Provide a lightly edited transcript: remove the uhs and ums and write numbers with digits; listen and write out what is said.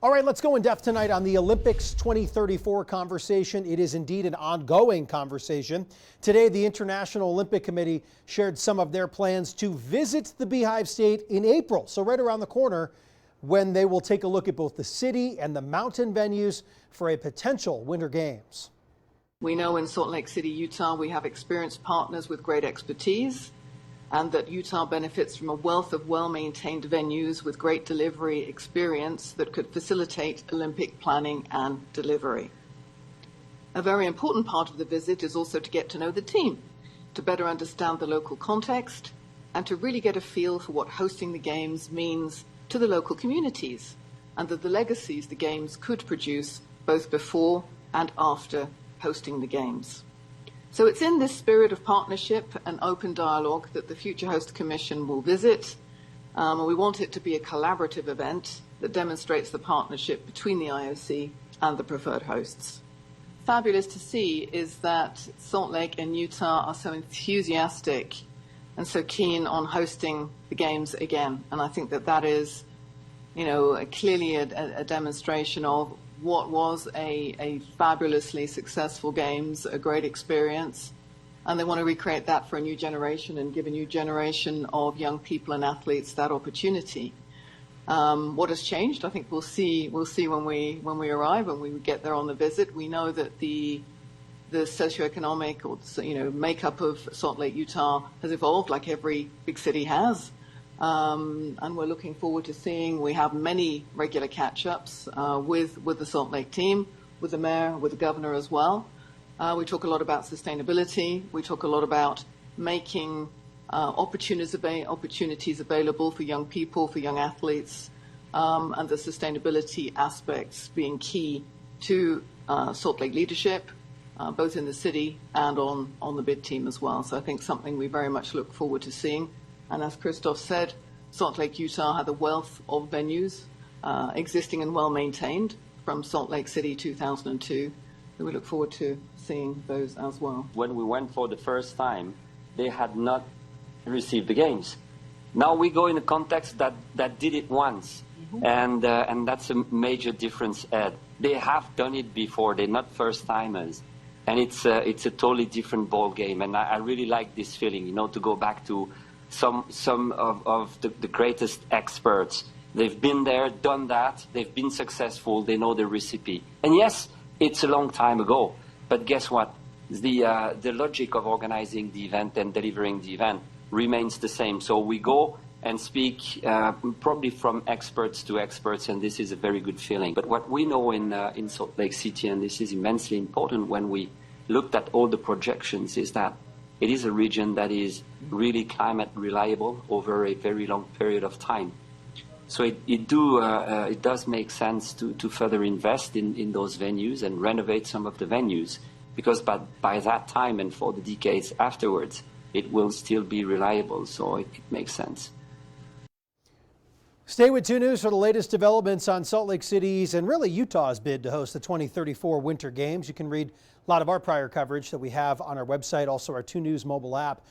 All right, let's go in depth tonight on the Olympics 2034 conversation. It is indeed an ongoing conversation. Today, the International Olympic Committee shared some of their plans to visit the Beehive State in April, so right around the corner, when they will take a look at both the city and the mountain venues for a potential Winter Games. We know in Salt Lake City, Utah, we have experienced partners with great expertise, and that Utah benefits from a wealth of well-maintained venues with great delivery experience that could facilitate Olympic planning and delivery. A very important part of the visit is also to get to know the team, to better understand the local context, and to really get a feel for what hosting the Games means to the local communities, and that the legacies the Games could produce both before and after hosting the Games. So it's in this spirit of partnership and open dialogue that the Future Host Commission will visit. We want it to be a collaborative event that demonstrates the partnership between the IOC and the preferred hosts. Fabulous to see is that Salt Lake and Utah are so enthusiastic and so keen on hosting the Games again. And I think that that is, clearly a demonstration of what was a fabulously successful Games, a great experience, and they want to recreate that for a new generation and give a new generation of young people and athletes that opportunity. What has changed? I think we'll see when we arrive, when we get there on the visit. We know that the socioeconomic or makeup of Salt Lake, Utah has evolved like every big city has. And we're looking forward to seeing. We have many regular catch-ups with the Salt Lake team, with the mayor, with the governor as well. We talk a lot about sustainability. We talk a lot about making opportunities available for young people, for young athletes, and the sustainability aspects being key to Salt Lake leadership, both in the city and on the bid team as well. So I think something we very much look forward to seeing. And as Christophe said, Salt Lake, Utah had a wealth of venues existing and well maintained from Salt Lake City 2002. So we look forward to seeing those as well. When we went for the first time, they had not received the Games. Now we go in a context that did it once, and that's a major difference, Ed. They have done it before, they're not first timers. And it's a totally different ball game, and I really like this feeling, to go back to some of the greatest experts. They've been there, done that, they've been successful, they know the recipe. And yes, it's a long time ago, but guess what? The logic of organizing the event and delivering the event remains the same. So we go and speak probably from experts to experts, and this is a very good feeling. But what we know in Salt Lake City, and this is immensely important when we looked at all the projections, is that it is a region that is really climate reliable over a very long period of time. So it does make sense to further invest in those venues and renovate some of the venues, because by that time and for the decades afterwards, it will still be reliable. So it makes sense. Stay with 2 News for the latest developments on Salt Lake City's and really Utah's bid to host the 2034 Winter Games. You can read a lot of our prior coverage that we have on our website, also our 2 News mobile app.